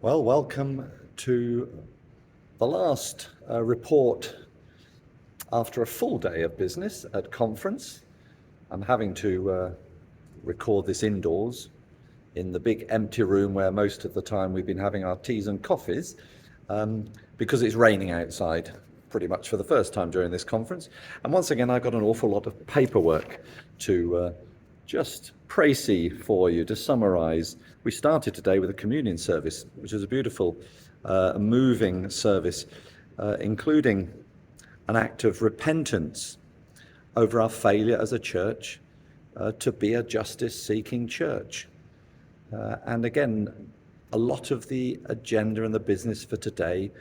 Well, welcome to the last report after a full day of business at conference. I'm having to record this indoors in the big empty room where most of the time we've been having our teas and coffees because it's raining outside pretty much for the first time during this conference. And once again, I've got an awful lot of paperwork to just précis for you to summarize. We started today with a communion service, which is a beautiful, moving service, including an act of repentance over our failure as a church to be a justice-seeking church. And again, a lot of the agenda and the business for today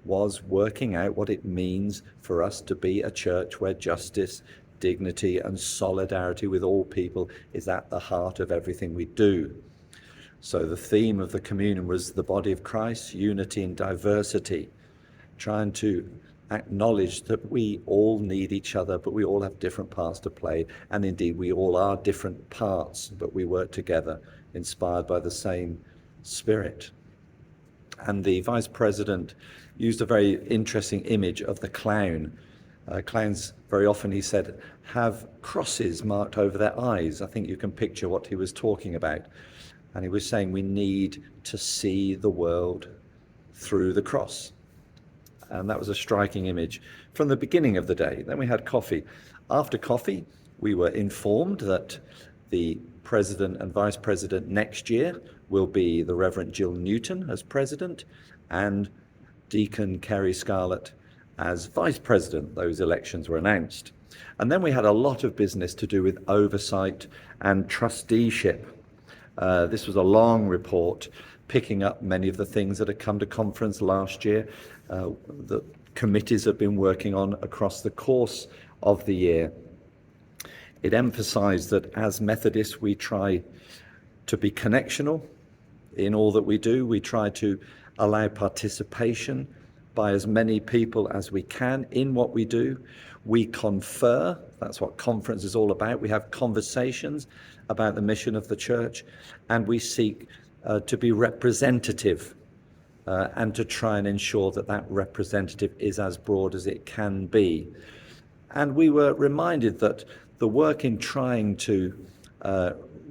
was working out what it means for us to be a church where justice, dignity, and solidarity with all people is at the heart of everything we do. So the theme of the communion was the body of Christ, unity in diversity, trying to acknowledge that we all need each other, but we all have different parts to play. And indeed, we all are different parts, but we work together, inspired by the same Spirit. And the Vice President used a very interesting image of the clown. Clowns, very often, he said, have crosses marked over their eyes. I think you can picture what he was talking about. And he was saying we need to see the world through the cross. And that was a striking image from the beginning of the day. Then we had coffee. After coffee, we were informed that the President and Vice President next year will be the Reverend Jill Newton as President and Deacon Kerry Scarlett as Vice President. Those elections were announced. And then we had a lot of business to do with oversight and trusteeship. This was a long report picking up many of the things that had come to conference last year that committees have been working on across the course of the year. It emphasized that as Methodists we try to be connectional in all that we do. We try to allow participation by as many people as we can in what we do. We confer, that's what conference is all about. We have conversations about the mission of the church, and we seek to be representative and to try and ensure that that representative is as broad as it can be. And we were reminded that the work in trying to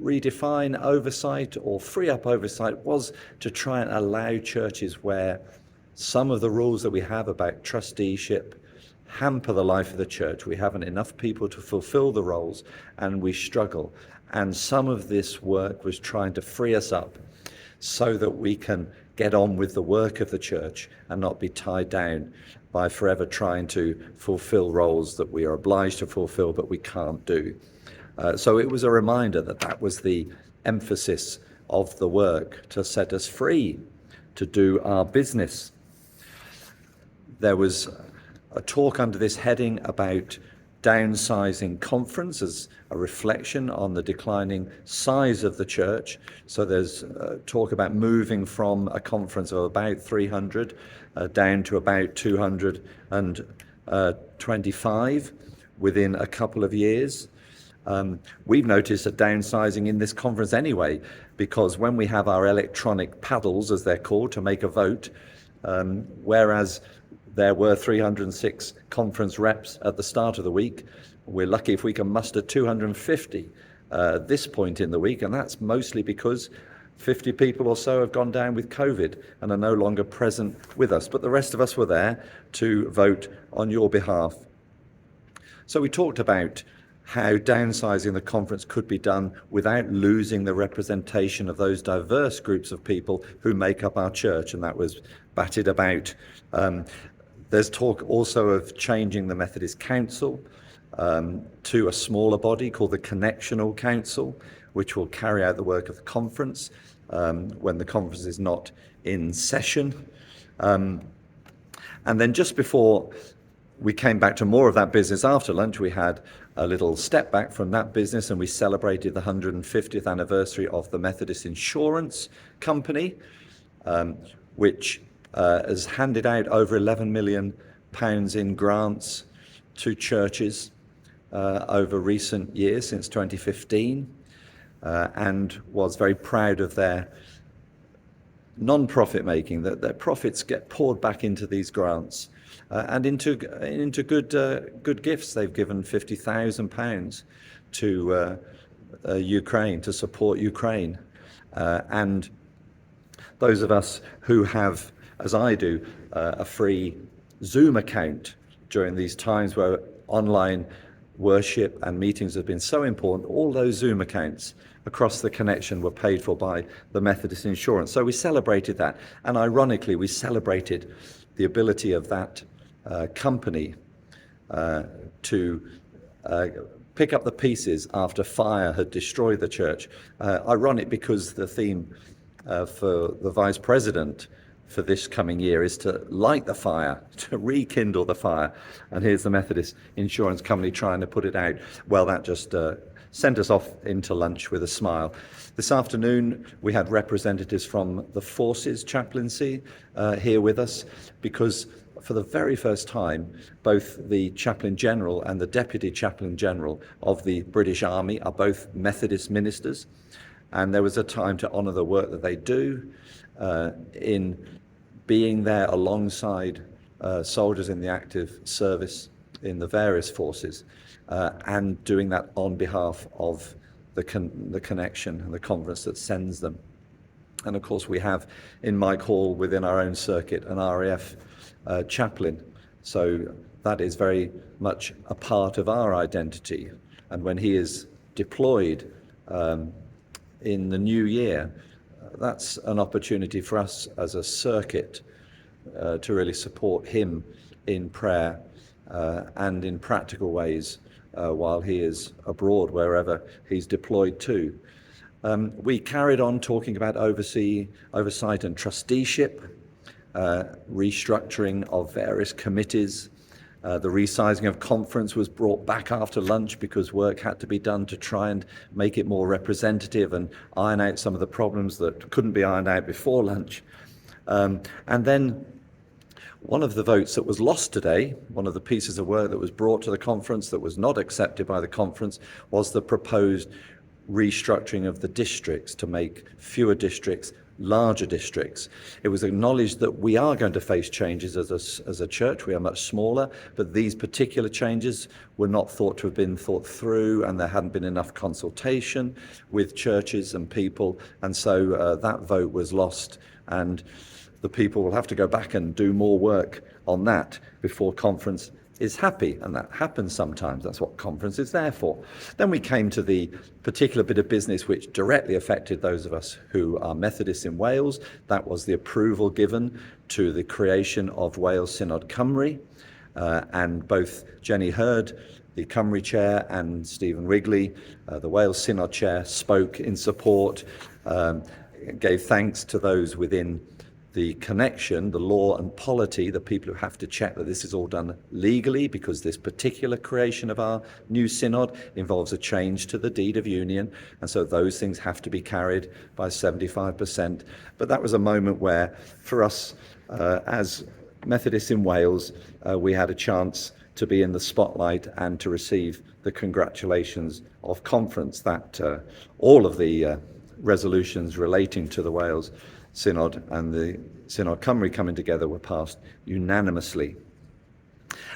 redefine oversight or free up oversight was to try and allow churches where some of the rules that we have about trusteeship hamper the life of the church. We haven't enough people to fulfill the roles and we struggle. And some of this work was trying to free us up so that we can get on with the work of the church and not be tied down by forever trying to fulfill roles that we are obliged to fulfill but we can't do. So it was a reminder that that was the emphasis of the work, to set us free to do our business. There was a talk under this heading about Downsizing Conference as a reflection on the declining size of the church. So there's talk about moving from a conference of about 300 down to about 225 within a couple of years. We've noticed a downsizing in this conference anyway, because when we have our electronic paddles, as they're called, to make a vote, whereas there were 306 conference reps at the start of the week, we're lucky if we can muster 250 at this point in the week, and that's mostly because 50 people or so have gone down with COVID and are no longer present with us. But the rest of us were there to vote on your behalf. So we talked about how downsizing the conference could be done without losing the representation of those diverse groups of people who make up our church, and that was batted about. There's talk also of changing the Methodist Council to a smaller body called the Connectional Council, which will carry out the work of the conference when the conference is not in session. And then just before we came back to more of that business after lunch, we had a little step back from that business and we celebrated the 150th anniversary of the Methodist Insurance Company, which has handed out over £11 million in grants to churches over recent years, since 2015, and was very proud of their non-profit making, that their profits get poured back into these grants and into good gifts. They've given £50,000 to Ukraine, to support Ukraine, and those of us who have, as I do, a free Zoom account during these times where online worship and meetings have been so important, all those Zoom accounts across the connection were paid for by the Methodist Insurance. So we celebrated that, and ironically we celebrated the ability of that company to pick up the pieces after fire had destroyed the church. Ironic, because the theme for the Vice President for this coming year is to light the fire, to rekindle the fire. And here's the Methodist Insurance Company trying to put it out. Well, that just sent us off into lunch with a smile. This afternoon, we had representatives from the Forces Chaplaincy here with us, because for the very first time, both the Chaplain General and the Deputy Chaplain General of the British Army are both Methodist ministers. And there was a time to honour the work that they do in being there alongside soldiers in the active service in the various forces, and doing that on behalf of the connection and the conference that sends them. And of course we have in Mike Hall within our own circuit an RAF chaplain, so that is very much a part of our identity. And when he is deployed in the new year, that's an opportunity for us as a circuit to really support him in prayer and in practical ways while he is abroad, wherever he's deployed to. We carried on talking about oversight and trusteeship, restructuring of various committees. The resizing of conference was brought back after lunch because work had to be done to try and make it more representative and iron out some of the problems that couldn't be ironed out before lunch. And then one of the votes that was lost today, one of the pieces of work that was brought to the conference that was not accepted by the conference, was the proposed restructuring of the districts to make fewer districts larger districts. It was acknowledged that we are going to face changes as a church. We are much smaller, but these particular changes were not thought to have been thought through, and there hadn't been enough consultation with churches and people, and so that vote was lost, and the people will have to go back and do more work on that before conference is happy, and that happens sometimes. That's what conference is there for. Then we came to the particular bit of business which directly affected those of us who are Methodists in Wales. That was the approval given to the creation of Wales Synod Cymru, and both Jenny Hurd, the Cymru chair, and Stephen Wrigley, the Wales Synod chair, spoke in support, gave thanks to those within the connection, the law and polity, the people who have to check that this is all done legally, because this particular creation of our new synod involves a change to the deed of union, and so those things have to be carried by 75%. But that was a moment where, for us as Methodists in Wales, we had a chance to be in the spotlight and to receive the congratulations of conference that all of the resolutions relating to the Wales Synod and the Synod Cymru coming together were passed unanimously.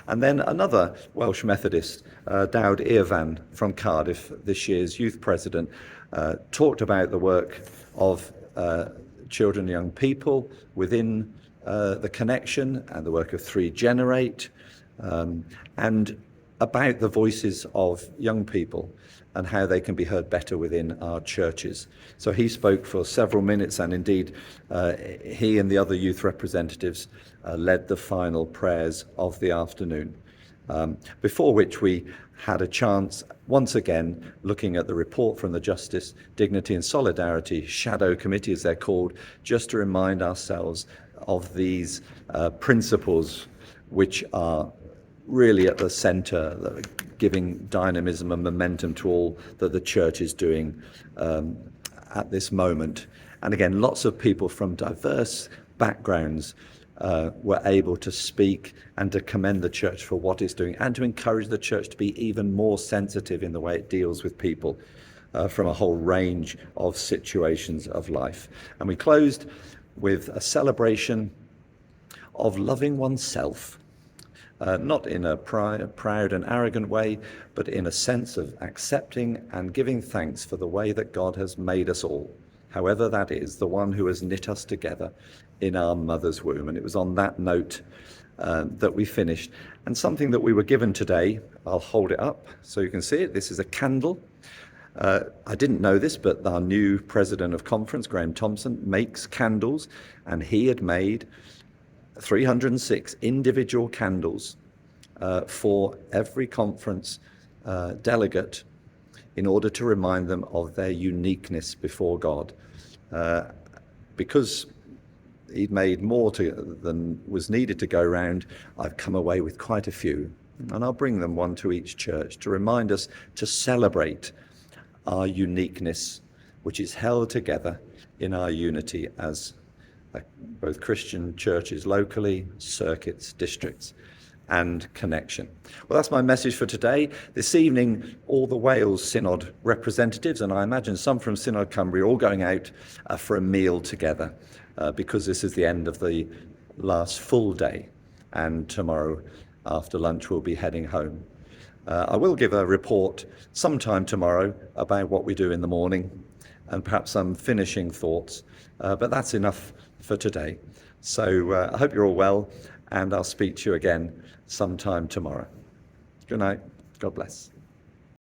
And then another Welsh Methodist, Dowd Irfan from Cardiff, this year's youth president, talked about the work of children and young people within the connection and the work of 3 Generate, and about the voices of young people and how they can be heard better within our churches. So he spoke for several minutes, and indeed he and the other youth representatives led the final prayers of the afternoon, before which we had a chance, once again, looking at the report from the Justice, Dignity and Solidarity Shadow Committee, as they're called, just to remind ourselves of these principles which are really at the centre, giving dynamism and momentum to all that the church is doing at this moment. And again, lots of people from diverse backgrounds were able to speak and to commend the church for what it's doing, and to encourage the church to be even more sensitive in the way it deals with people from a whole range of situations of life. And we closed with a celebration of loving oneself, not in a proud and arrogant way, but in a sense of accepting and giving thanks for the way that God has made us all, however that is, the one who has knit us together in our mother's womb. And it was on that note that we finished. And something that we were given today, I'll hold it up so you can see it. This is a candle. I didn't know this, but our new president of conference, Graham Thompson, makes candles, and he had made 306 individual candles for every conference delegate in order to remind them of their uniqueness before God. Because he'd made more than was needed to go around, I've come away with quite a few, and I'll bring them one to each church to remind us to celebrate our uniqueness, which is held together in our unity as both Christian churches locally, circuits, districts, and connection. Well, that's my message for today. This evening, all the Wales Synod representatives, and I imagine some from Synod Cumbria, are all going out for a meal together because this is the end of the last full day, and tomorrow after lunch we'll be heading home. I will give a report sometime tomorrow about what we do in the morning and perhaps some finishing thoughts, but that's enough for today. So I hope you're all well, and I'll speak to you again sometime tomorrow. Good night. God bless.